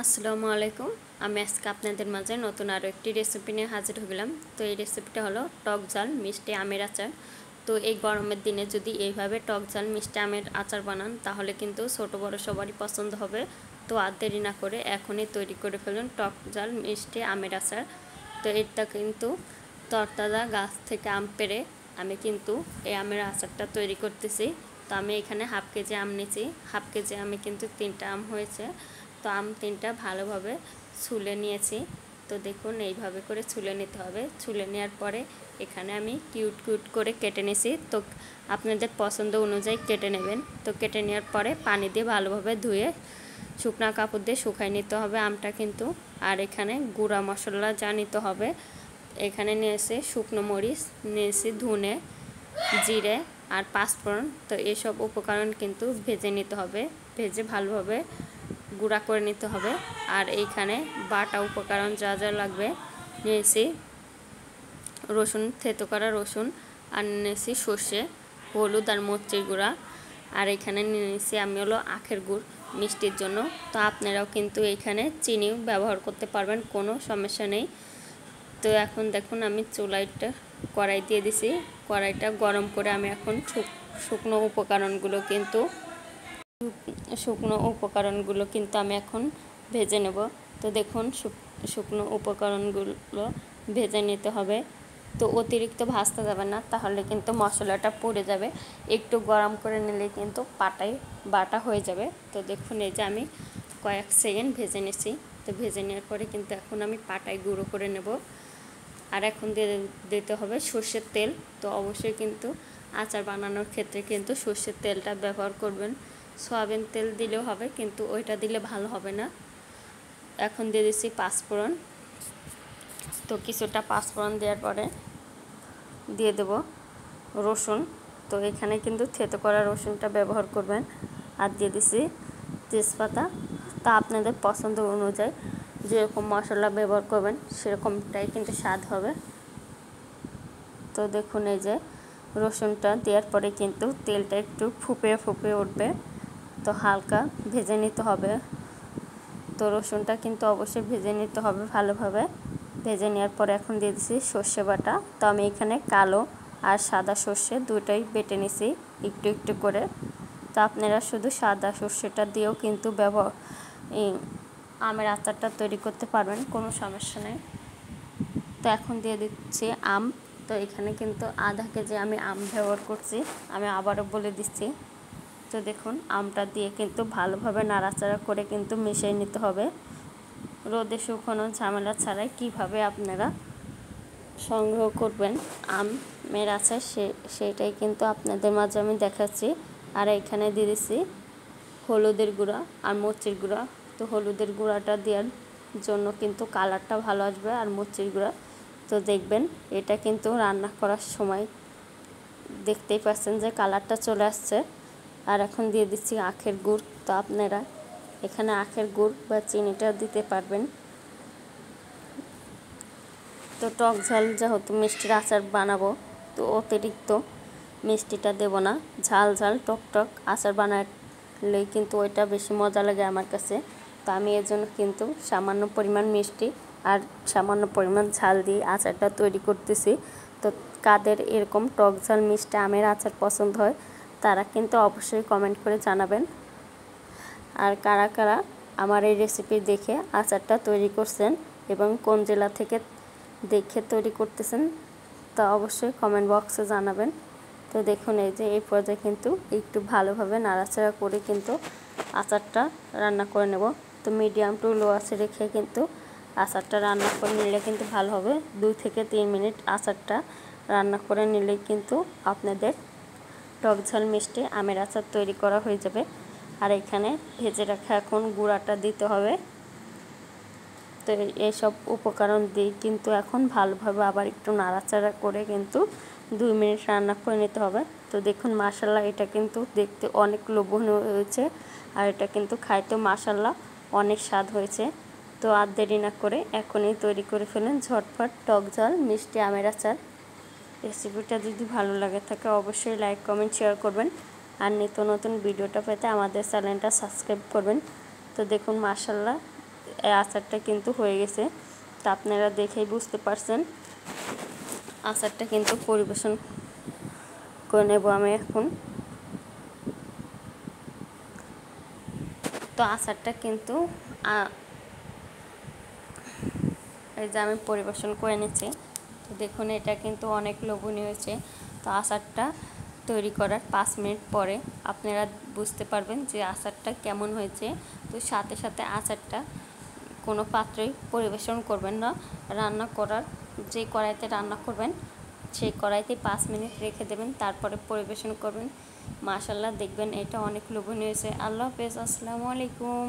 আসসালামু আলাইকুম। আমি আজকে আপনাদের মাঝে নতুন আরও একটি রেসিপি নিয়ে হাজির হলাম। তো এই রেসিপিটা হলো টক ঝাল মিষ্টি আমের আচার। তো এই গরমের দিনে যদি এইভাবে টক ঝাল মিষ্টি আমের আচার বানান তাহলে কিন্তু ছোটো বড়ো সবারই পছন্দ হবে। তো আর দেরি না করে এখনই তৈরি করে ফেলুন টক ঝাল মিষ্টি আমের আচার। তো এটা কিন্তু তরতাজা গাছ থেকে আম পেড়ে আমি কিন্তু এই আমের আচারটা তৈরি করতেছি। তো আমি এখানে হাফ কেজি আম নিয়েছি। হাফ কেজি আমে কিন্তু 3টা আম হয়েছে। তো আম 3টা ভালোভাবে ছুলে নিয়েছি। তো দেখুন এইভাবে করে ছুলে নিতে হবে। ছুলে নেওয়ার পরে এখানে আমি কিউট কিউট করে কেটে নিয়েছি। তো আপনাদের পছন্দ অনুযায়ী কেটে নেবেন। তো কেটে নেওয়ার পরে পানি দিয়ে ভালোভাবে ধুয়ে শুকনা কাপড় দিয়ে শুকাই নিতে হবে আমটা কিন্তু। আর এখানে গুঁড়া মশলা যা নিতে হবে, এখানে নিয়েছি শুকনো মরিচ, নিয়েছি ধনে, জিরে আর পাঁচফোড়ন। তো এসব উপকরণ কিন্তু ভেজে নিতে হবে, ভেজে ভালোভাবে গুঁড়া করে নিতে হবে। আর এইখানে বাটা উপকরণ যা যা লাগবে নিয়েছি রসুন, থেতো করা রসুন, আর নিয়েছি সর্ষে, হলুদ আর মরিচের গুঁড়া। আর এখানে নিয়েছি আমি হলো আখের গুড় মিষ্টির জন্য। তো আপনারাও কিন্তু এইখানে চিনিও ব্যবহার করতে পারবেন, কোনো সমস্যা নেই। তো এখন দেখুন আমি চুলাইটা কড়াই দিয়ে দিছি। কড়াইটা গরম করে আমি এখন শুকনো উপকরণগুলো কিন্তু আমি এখন ভেজে নেব। তো দেখুন শুকনো উপকরণগুলো ভেজে নিতে হবে। তো অতিরিক্ত ভাজতে যাবে না, তাহলে কিন্তু মশলাটা পুড়ে যাবে। একটু গরম করে নিলে কিন্তু বাটা হয়ে যাবে। তো দেখুন এই যে আমি কয়েক সেকেন্ড ভেজে নিয়েছি। তো ভেজে নেওয়ার পরে কিন্তু এখন আমি পাটায় গুঁড়ো করে নেব। আর এখন দিতে হবে সর্ষের তেল। তো অবশ্যই কিন্তু আচার বানানোর ক্ষেত্রে কিন্তু সর্ষের তেলটা ব্যবহার করবেন। সয়াবিন তেল দিলেও হবে, কিন্তু ওইটা দিলে ভালো হবে না। এখন দিয়ে দিচ্ছি পাঁচফোড়ন। তো কিছুটা পাঁচফোড়ন দেওয়ার পরে দিয়ে দেব রসুন। তো এখানে কিন্তু থেতো করা রসুনটা ব্যবহার করবেন। আর দিয়ে দিচ্ছি তেজপাতা। তা আপনাদের পছন্দ অনুযায়ী যেরকম মশলা ব্যবহার করবেন সেরকমটাই কিন্তু স্বাদ হবে। তো দেখুন এই যে রসুনটা দেওয়ার পরে কিন্তু তেলটা একটু ফুঁপে উঠবে। তো হালকা ভেজে নিতে হবে। তো রসুনটা কিন্তু অবশ্যই ভেজে নিতে হবে ভালোভাবে। ভেজে নেওয়ার পরে এখন দিয়ে দিচ্ছি সর্ষে বাটা। তো আমি এখানে কালো আর সাদা সর্ষে দুটোই বেটে নিছি একটু একটু করে। তো আপনারা শুধু সাদা সর্ষেটা দিয়েও কিন্তু আমের আচারটা তৈরি করতে পারবেন, কোনো সমস্যা নেই। তো এখন দিয়ে দিচ্ছি আম। তো এখানে কিন্তু আধা কেজি আমি আম ব্যবহার করছি, আমি আবারও বলে দিচ্ছি। তো দেখুন আমটা দিয়ে কিন্তু ভালোভাবে নাড়াচাড়া করে কিন্তু মিশিয়ে নিতে হবে। রোদে শুকানো ঝামেলা ছাড়াই কিভাবে আপনারা সংগ্রহ করবেন আমের আচার সেটাই কিন্তু আপনাদের মাঝে আমি দেখাচ্ছি। আর এখানে দিয়ে দিচ্ছি হলুদের গুঁড়া আর মরিচের গুঁড়া। তো হলুদের গুঁড়াটা দেওয়ার জন্য কিন্তু কালারটা ভালো আসবে, আর মরিচের গুঁড়া তো দেখবেন এটা কিন্তু রান্না করার সময় দেখতেই পাচ্ছেন যে কালারটা চলে আসছে। আর এখন দিয়ে দিচ্ছি আখের গুড়। তো আপনারা এখানে আখের গুড় বা চিনিটা দিতে পারবেন। তো টক ঝাল যেহেতু মিষ্টির আচার বানাবো, তো অতিরিক্ত মিষ্টিটা দেব না। ঝাল টক আচার বানালেই কিন্তু ওইটা বেশি মজা লাগে আমার কাছে। তো আমি এর জন্য কিন্তু সামান্য পরিমাণ মিষ্টি আর সামান্য পরিমাণ ঝাল দিয়ে আচারটা তৈরি করতেছি। তো কাদের এরকম টক ঝাল মিষ্টি আমের আচার পছন্দ হয় তারা কিন্তু অবশ্যই কমেন্ট করে জানাবেন। আর কারা কারা আমার এই রেসিপি দেখে আচারটা তৈরি করছেন এবং কোন জেলা থেকে দেখে তৈরি করতেছেন তা অবশ্যই কমেন্ট বক্সে জানাবেন। তো দেখুন এই যে এই পর্যায়ে কিন্তু একটু ভালোভাবে নাড়াচাড়া করে কিন্তু আচারটা রান্না করে নেব। তো মিডিয়াম টু লো আঁচে রেখে কিন্তু আচারটা রান্না করে নিলে কিন্তু ভালো হবে। 2 থেকে 3 মিনিট আচারটা রান্না করে নিলেই কিন্তু আপনাদের টক ঝাল মিষ্টি আমের আচার তৈরি করা হয়ে যাবে। আর এখানে ভেজে রাখা এখন গুঁড়াটা দিতে হবে। তো এইসব উপকরণ দিয়ে কিন্তু এখন ভালোভাবে আবার একটু নাড়াচাড়া করে কিন্তু 2 মিনিট রান্না করে নিতে হবে। তো দেখুন মাশাআল্লাহ এটা কিন্তু দেখতে অনেক লোভনীয় হয়েছে, আর এটা কিন্তু খাইতেও মাশাআল্লাহ অনেক স্বাদ হয়েছে। তো আর দেরি না করে এখনই তৈরি করে ফেলেন ঝটপট টক ঝাল মিষ্টি আমের আচার। রেসিপিটা যদি ভালো লাগে থাকে অবশ্যই লাইক কমেন্ট শেয়ার করবেন। আর নিত্য নতুন ভিডিওটা পেতে আমাদের চ্যানেলটা সাবস্ক্রাইব করবেন। তো দেখুন মাশাআল্লাহ এই আচারটা কিন্তু হয়ে গেছে। তো আপনারা দেখেই বুঝতে পারছেন। আচারটা কিন্তু পরিবেশন করে নেব আমি এখন। তো আচারটা কিন্তু এই যে আমি পরিবেশন করে নিচ্ছি। তো দেখুন এটা কিন্তু অনেক লোভনীয় হয়েছে। তো আচারটা তৈরি করার 5 মিনিট পরে আপনারা বুঝতে পারবেন যে আচারটা কেমন হয়েছে। তো সাথে সাথে আচারটা কোনো পাত্রেই পরিবেশন করবেন না। রান্না করার যে কড়াইতে রান্না করবেন সেই কড়াইতে 5 মিনিট রেখে দেবেন, তারপরে পরিবেশন করবেন। মাশাআল্লাহ, দেখবেন এটা অনেক লোভনীয় হয়েছে। আল্লাহ হাফেজ, আসসালামু আলাইকুম।